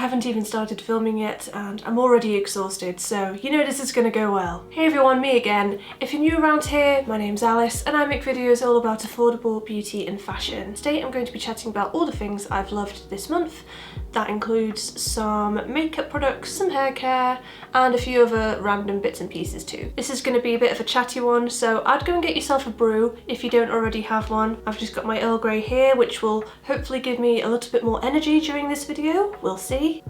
haven't even started filming yet and I'm already exhausted, so you know this is gonna go well. Hey everyone, me again. If you're new around here, my name's Alice and I make videos all about affordable beauty and fashion. Today I'm going to be chatting about all the things I've loved this month. That includes some makeup products, some hair care, and a few other random bits and pieces too. This is going to be a bit of a chatty one, so I'd go and get yourself a brew if you don't already have one. I've just got my Earl Grey here, which will hopefully give me a little bit more energy during this video. We'll see.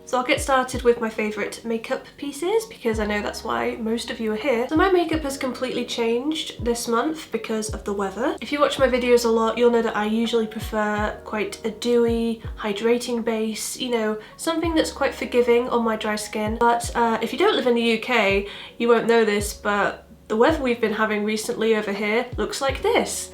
So I'll get started with my favourite makeup pieces because I know that's why most of you are here. So my makeup has completely changed this month because of the weather. If you watch my videos a lot, you'll know that I usually prefer quite a dewy, hydrating base, you know, something that's quite forgiving on my dry skin. But if you don't live in the UK, you won't know this, but the weather we've been having recently over here looks like this.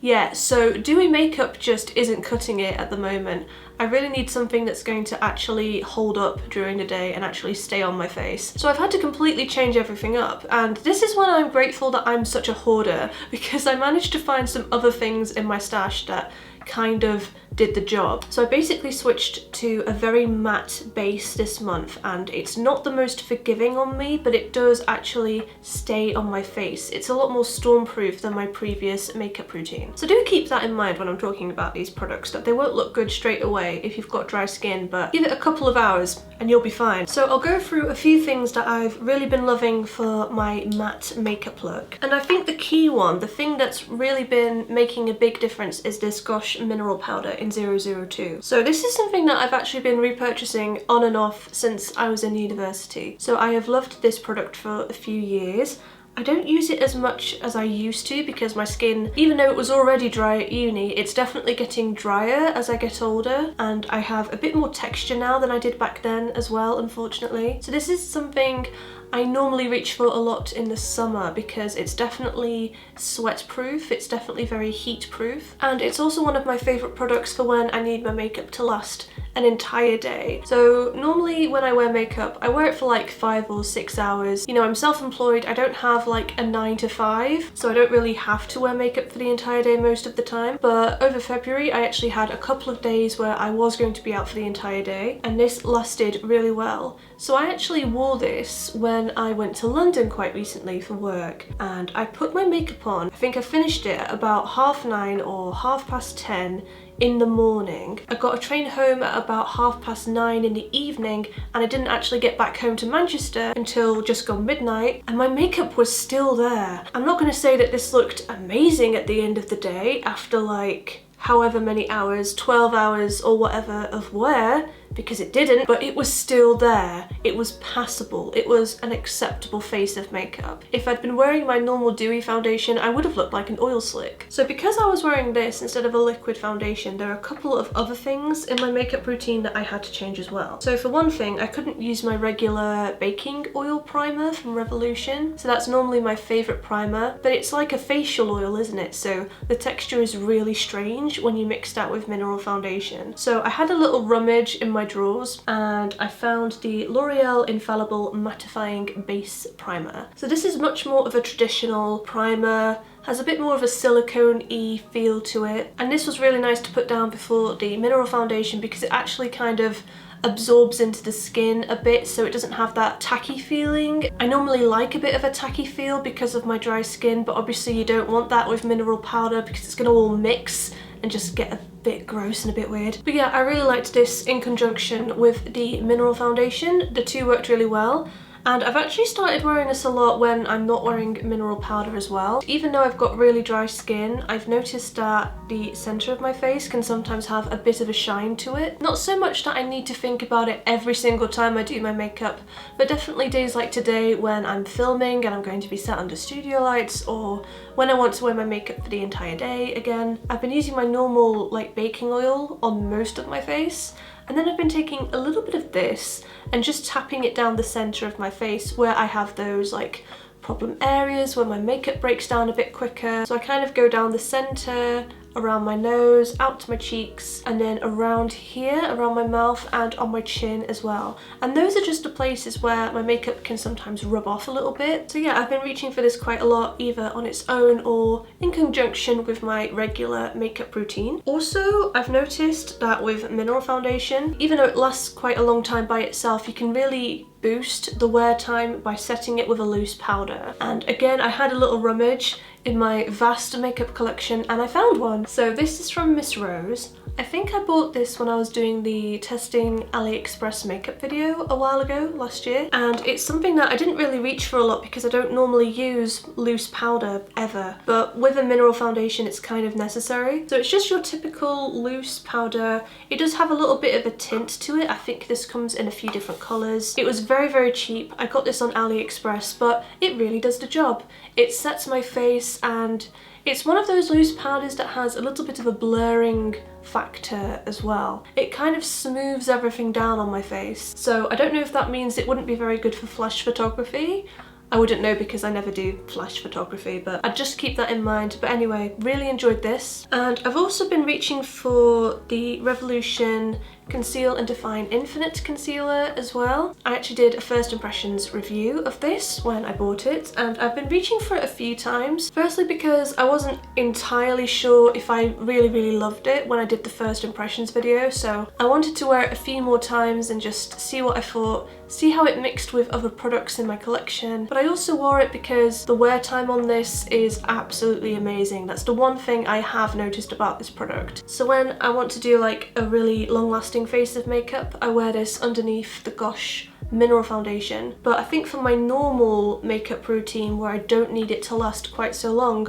Yeah, so dewy makeup just isn't cutting it at the moment. I really need something that's going to actually hold up during the day and actually stay on my face. So I've had to completely change everything up, and this is when I'm grateful that I'm such a hoarder, because I managed to find some other things in my stash that kind of did the job. So I basically switched to a very matte base this month, and it's not the most forgiving on me, but it does actually stay on my face. It's a lot more storm-proof than my previous makeup routine. So do keep that in mind when I'm talking about these products, that they won't look good straight away if you've got dry skin, but give it a couple of hours and you'll be fine. So I'll go through a few things that I've really been loving for my matte makeup look. And I think the key one, the thing that's really been making a big difference, is this Gosh mineral powder in 002. So this is something that I've actually been repurchasing on and off since I was in university. So I have loved this product for a few years. I don't use it as much as I used to because my skin, even though it was already dry at uni, it's definitely getting drier as I get older, and I have a bit more texture now than I did back then as well, unfortunately. So this is something I normally reach for a lot in the summer because it's definitely sweat proof, it's definitely very heat proof, and it's also one of my favourite products for when I need my makeup to last an entire day. So normally when I wear makeup, I wear it for like 5 or 6 hours. You know, I'm self-employed, I don't have like a 9 to 5, so I don't really have to wear makeup for the entire day most of the time. But over February, I actually had a couple of days where I was going to be out for the entire day, and this lasted really well. So I actually wore this when I went to London quite recently for work, and I put my makeup on. I think I finished it at about 9:30 or 10:30 in the morning. I got a train home at about 9:30 in the evening, and I didn't actually get back home to Manchester until just gone midnight, and my makeup was still there. I'm not going to say that this looked amazing at the end of the day after like however many hours, 12 hours or whatever of wear, because it didn't, but it was still there. It was passable. It was an acceptable face of makeup. If I'd been wearing my normal dewy foundation, I would have looked like an oil slick. So because I was wearing this instead of a liquid foundation, there are a couple of other things in my makeup routine that I had to change as well. So for one thing, I couldn't use my regular baking oil primer from Revolution. So that's normally my favourite primer, but it's like a facial oil, isn't it? So the texture is really strange when you mix that with mineral foundation. So I had a little rummage in my drawers and I found the L'Oreal Infallible Mattifying Base Primer. So this is much more of a traditional primer, has a bit more of a silicone-y feel to it, and this was really nice to put down before the mineral foundation because it actually kind of absorbs into the skin a bit, so it doesn't have that tacky feeling. I normally like a bit of a tacky feel because of my dry skin, but obviously you don't want that with mineral powder because it's going to all mix and just get a bit gross and a bit weird. But yeah, I really liked this in conjunction with the mineral foundation. The two worked really well. And I've actually started wearing this a lot when I'm not wearing mineral powder as well. Even though I've got really dry skin, I've noticed that the centre of my face can sometimes have a bit of a shine to it. Not so much that I need to think about it every single time I do my makeup, but definitely days like today when I'm filming and I'm going to be sat under studio lights, or when I want to wear my makeup for the entire day again. I've been using my normal like baking oil on most of my face, and then I've been taking a little bit of this and just tapping it down the centre of my face where I have those like problem areas where my makeup breaks down a bit quicker. So I kind of go down the centre around my nose, out to my cheeks, and then around here, around my mouth, and on my chin as well. And those are just the places where my makeup can sometimes rub off a little bit. So yeah, I've been reaching for this quite a lot, either on its own or in conjunction with my regular makeup routine. Also, I've noticed that with mineral foundation, even though it lasts quite a long time by itself, you can really boost the wear time by setting it with a loose powder. And again, I had a little rummage in my vast makeup collection and I found one. So this is from Miss Rose. I think I bought this when I was doing the testing AliExpress makeup video a while ago last year, and it's something that I didn't really reach for a lot because I don't normally use loose powder ever, but with a mineral foundation it's kind of necessary. So it's just your typical loose powder. It does have a little bit of a tint to it. I think this comes in a few different colours. It was very cheap. I got this on AliExpress, but it really does the job. It sets my face, and it's one of those loose powders that has a little bit of a blurring factor as well. It kind of smooths everything down on my face. So I don't know if that means it wouldn't be very good for flash photography. I wouldn't know because I never do flash photography, but I'd just keep that in mind. But anyway, really enjoyed this. And I've also been reaching for the Revolution Conceal and Define Infinite Concealer as well. I actually did a first impressions review of this when I bought it, and I've been reaching for it a few times. Firstly because I wasn't entirely sure if I really loved it when I did the first impressions video, so I wanted to wear it a few more times and just see what I thought, see how it mixed with other products in my collection. But I also wore it because the wear time on this is absolutely amazing. That's the one thing I have noticed about this product. So when I want to do like a really long-lasting face of makeup, I wear this underneath the Gosh mineral foundation. But I think for my normal makeup routine where I don't need it to last quite so long,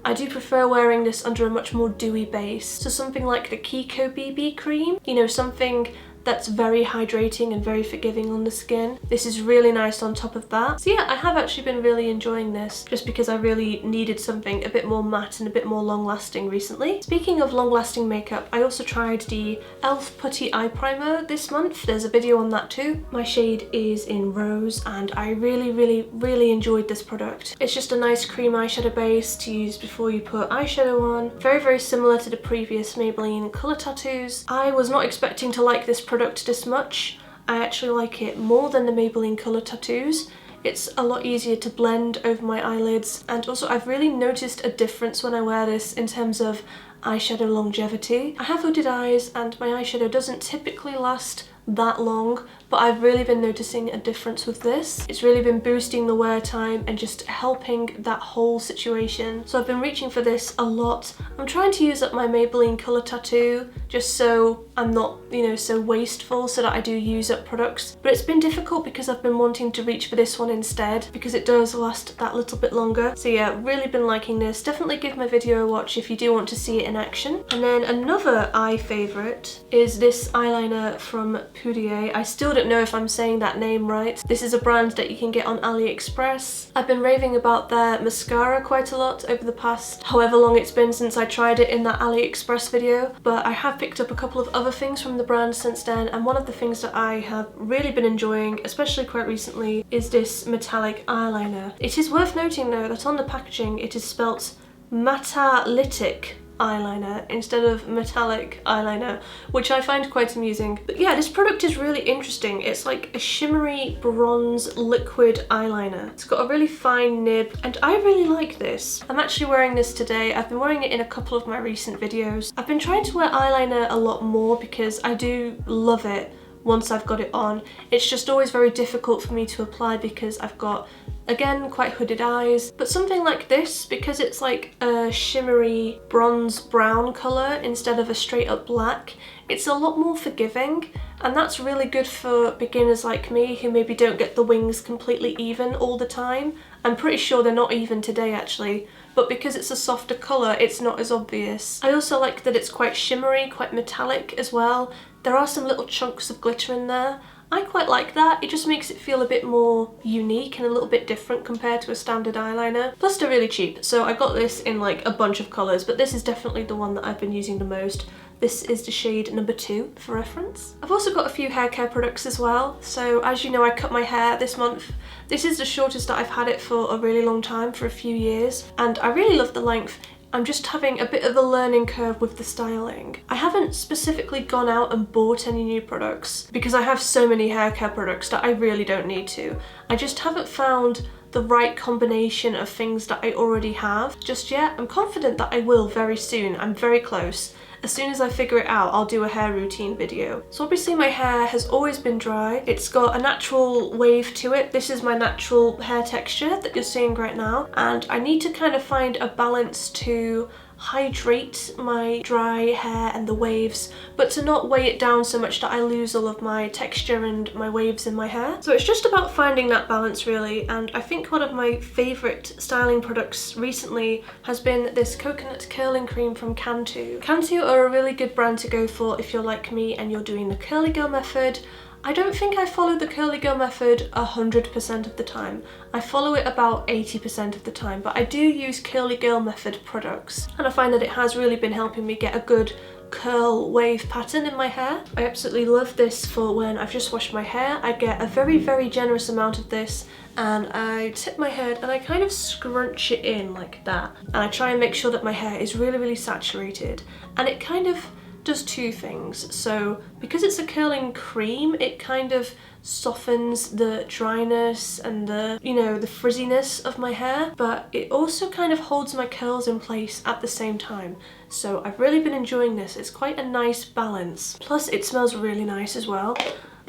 I do prefer wearing this under a much more dewy base. So something like the Kiko BB cream, you know, something that's very hydrating and very forgiving on the skin. This is really nice on top of that. So yeah, I have actually been really enjoying this just because I really needed something a bit more matte and a bit more long lasting recently. Speaking of long lasting makeup, I also tried the e.l.f. Putty Eye Primer this month. There's a video on that too. My shade is in Rose and I really enjoyed this product. It's just a nice cream eyeshadow base to use before you put eyeshadow on. Very similar to the previous Maybelline Colour Tattoos. I was not expecting to like this product this much. I actually like it more than the Maybelline Colour Tattoos. It's a lot easier to blend over my eyelids, and also I've really noticed a difference when I wear this in terms of eyeshadow longevity. I have hooded eyes and my eyeshadow doesn't typically last that long, but I've really been noticing a difference with this. It's really been boosting the wear time and just helping that whole situation. So I've been reaching for this a lot. I'm trying to use up my Maybelline Colour Tattoo just so I'm not, you know, so wasteful, so that I do use up products. But it's been difficult because I've been wanting to reach for this one instead because it does last that little bit longer. So yeah, really been liking this. Definitely give my video a watch if you do want to see it in action. And then another eye favourite is this eyeliner from Poudier. I still don't know if I'm saying that name right. This is a brand that you can get on AliExpress. I've been raving about their mascara quite a lot over the past however long it's been since I tried it in that AliExpress video, but I have picked up a couple of other things from the brand since then, and one of the things that I have really been enjoying, especially quite recently, is this metallic eyeliner. It is worth noting though that on the packaging it is spelt Matalytic eyeliner instead of metallic eyeliner, which I find quite amusing. But yeah, this product is really interesting. It's like a shimmery bronze liquid eyeliner. It's got a really fine nib and I really like this. I'm actually wearing this today. I've been wearing it in a couple of my recent videos. I've been trying to wear eyeliner a lot more because I do love it once I've got it on. It's just always very difficult for me to apply because I've got, again, quite hooded eyes. But something like this, because it's like a shimmery bronze brown colour instead of a straight up black, it's a lot more forgiving, and that's really good for beginners like me who maybe don't get the wings completely even all the time. I'm pretty sure they're not even today actually, but because it's a softer colour it's not as obvious. I also like that it's quite shimmery, quite metallic as well. There are some little chunks of glitter in there. I quite like that. It just makes it feel a bit more unique and a little bit different compared to a standard eyeliner. Plus they're really cheap, so I got this in like a bunch of colours, but this is definitely the one that I've been using the most. This is the shade number 2 for reference. I've also got a few hair care products as well. So as you know, I cut my hair this month. This is the shortest that I've had it for a really long time, for a few years, and I really love the length. I'm just having a bit of a learning curve with the styling. I haven't specifically gone out and bought any new products because I have so many hair care products that I really don't need to. I just haven't found the right combination of things that I already have just yet. I'm confident that I will very soon. I'm very close. As soon as I figure it out, I'll do a hair routine video. So obviously my hair has always been dry. It's got a natural wave to it. This is my natural hair texture that you're seeing right now. And I need to kind of find a balance to hydrate my dry hair and the waves, but to not weigh it down so much that I lose all of my texture and my waves in my hair. So it's just about finding that balance really, and I think one of my favourite styling products recently has been this coconut curling cream from Cantu. Cantu are a really good brand to go for if you're like me and you're doing the curly girl method. I don't think I follow the curly girl method 100% of the time. I follow it about 80% of the time, but I do use curly girl method products, and I find that it has really been helping me get a good curl wave pattern in my hair. I absolutely love this for when I've just washed my hair. I get a very, very generous amount of this, and I tip my head and I kind of scrunch it in like that. And I try and make sure that my hair is really, really saturated, and it kind of does two things. So because it's a curling cream, it kind of softens the dryness and the, you know, the frizziness of my hair, but it also kind of holds my curls in place at the same time. So I've really been enjoying this. It's quite a nice balance. Plus it smells really nice as well.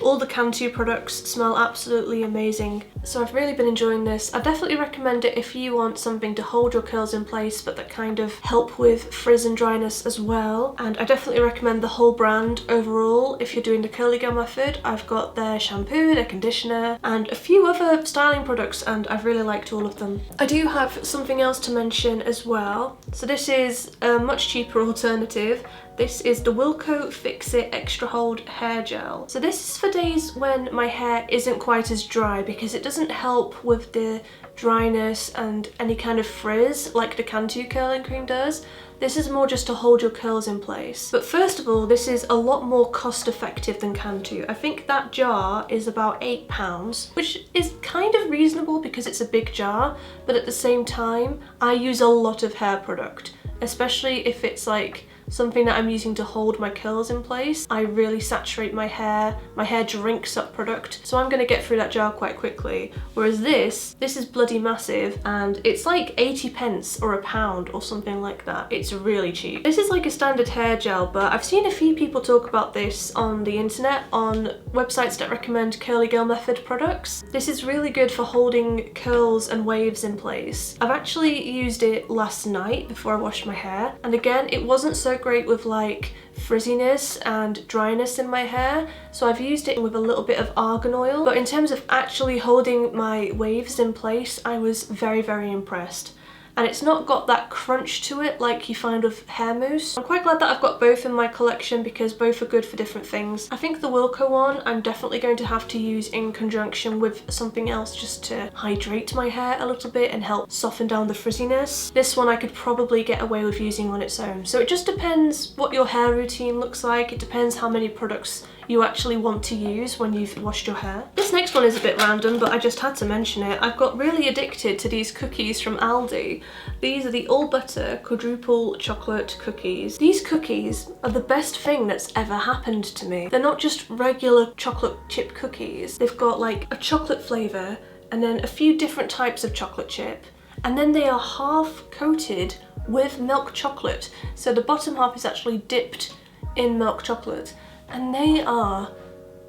All the Cantu products smell absolutely amazing, so I've really been enjoying this. I definitely recommend it if you want something to hold your curls in place but that kind of help with frizz and dryness as well. And I definitely recommend the whole brand overall if you're doing the curly girl method. I've got their shampoo, their conditioner, and a few other styling products, and I've really liked all of them. I do have something else to mention as well. So this is a much cheaper alternative. This is the Wilko Fix It Extra Hold Hair Gel. So this is for days when my hair isn't quite as dry, because it doesn't help with the dryness and any kind of frizz like the Cantu curling cream does. This is more just to hold your curls in place. But first of all, this is a lot more cost effective than Cantu. I think that jar is about £8, which is kind of reasonable because it's a big jar, but at the same time, I use a lot of hair product, especially if it's like something that I'm using to hold my curls in place. I really saturate my hair drinks up product, so I'm gonna get through that jar quite quickly. Whereas this is bloody massive, and it's like 80p or £1 or something like that. It's really cheap. This is like a standard hair gel, but I've seen a few people talk about this on the internet, on websites that recommend curly girl method products. This is really good for holding curls and waves in place. I've actually used it last night before I washed my hair, and again, it wasn't so great with like frizziness and dryness in my hair, so I've used it with a little bit of argan oil, but in terms of actually holding my waves in place, I was very, very impressed. And it's not got that crunch to it like you find with hair mousse. I'm quite glad that I've got both in my collection because both are good for different things. I think the Wilko one I'm definitely going to have to use in conjunction with something else just to hydrate my hair a little bit and help soften down the frizziness. This one I could probably get away with using on its own. So it just depends what your hair routine looks like. It depends how many products you actually want to use when you've washed your hair. This next one is a bit random, but I just had to mention it. I've got really addicted to these cookies from ALDI. These are the all butter quadruple chocolate cookies. These cookies are the best thing that's ever happened to me. They're not just regular chocolate chip cookies. They've got like a chocolate flavour and then a few different types of chocolate chip, and then they are half coated with milk chocolate. So the bottom half is actually dipped in milk chocolate, and they are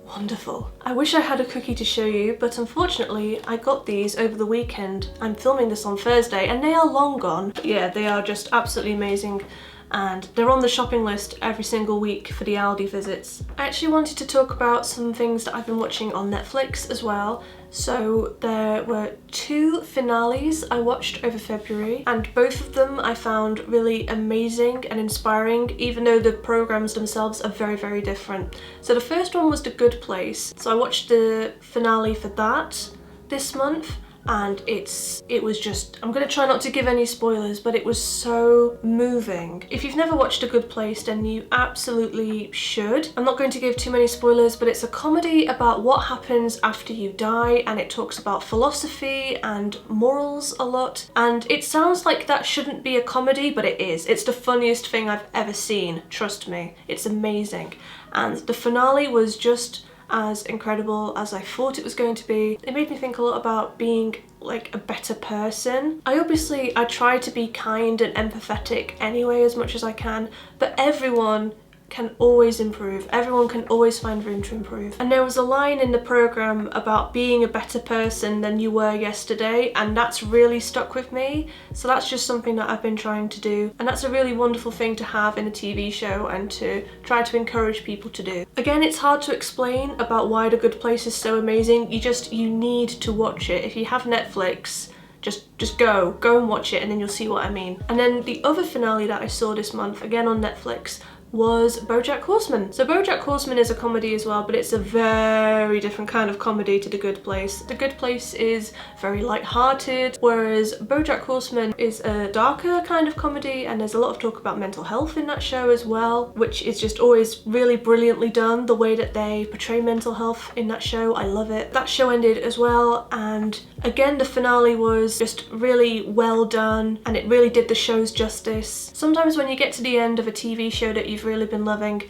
wonderful. I wish I had a cookie to show you, but unfortunately I got these over the weekend. I'm filming this on Thursday and they are long gone. But yeah, they are just absolutely amazing, and they're on the shopping list every single week for the ALDI visits. I actually wanted to talk about some things that I've been watching on Netflix as well. So there were 2 finales I watched over February, and both of them I found really amazing and inspiring, even though the programs themselves are very, very different. So the first one was The Good Place. So I watched the finale for that this month, and it was just, I'm gonna try not to give any spoilers, but it was so moving. If you've never watched A Good Place, then you absolutely should. I'm not going to give too many spoilers, but it's a comedy about what happens after you die, and it talks about philosophy and morals a lot. And it sounds like that shouldn't be a comedy, but it is. It's the funniest thing I've ever seen, trust me. It's amazing. And the finale was just as incredible as I thought it was going to be. It made me think a lot about being like a better person. I try to be kind and empathetic anyway as much as I can, but everyone can always improve. Everyone can always find room to improve. And there was a line in the program about being a better person than you were yesterday, and that's really stuck with me. So that's just something that I've been trying to do, and that's a really wonderful thing to have in a TV show and to try to encourage people to do. Again, it's hard to explain about why The Good Place is so amazing. You need to watch it. If you have Netflix, just go and watch it, and then you'll see what I mean. And then the other finale that I saw this month, again on Netflix, was Bojack Horseman. So Bojack Horseman is a comedy as well, but it's a very different kind of comedy to The Good Place. The Good Place is very light-hearted, whereas Bojack Horseman is a darker kind of comedy, and there's a lot of talk about mental health in that show as well, which is just always really brilliantly done, the way that they portray mental health in that show. I love it. That show ended as well, and again the finale was just really well done, and it really did the show's justice. Sometimes when you get to the end of a TV show that you've really been loving,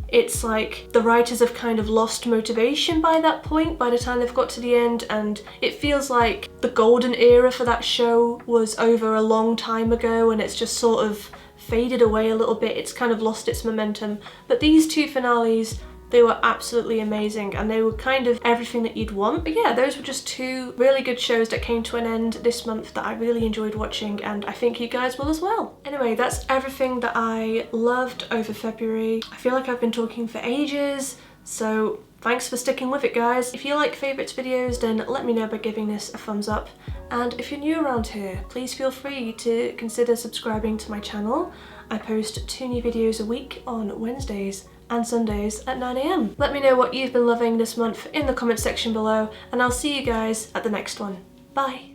it's like the writers have kind of lost motivation by that point, by the time they've got to the end, and it feels like the golden era for that show was over a long time ago, and it's just sort of faded away a little bit. It's kind of lost its momentum. But these two finales, they were absolutely amazing, and they were kind of everything that you'd want. But yeah, those were just two really good shows that came to an end this month that I really enjoyed watching, and I think you guys will as well. Anyway, that's everything that I loved over February. I feel like I've been talking for ages, so thanks for sticking with it, guys. If you like favourites videos, then let me know by giving this a thumbs up. And if you're new around here, please feel free to consider subscribing to my channel. I post 2 new videos a week on Wednesdays and Sundays at 9 AM. Let me know what you've been loving this month in the comment section below, and I'll see you guys at the next one. Bye!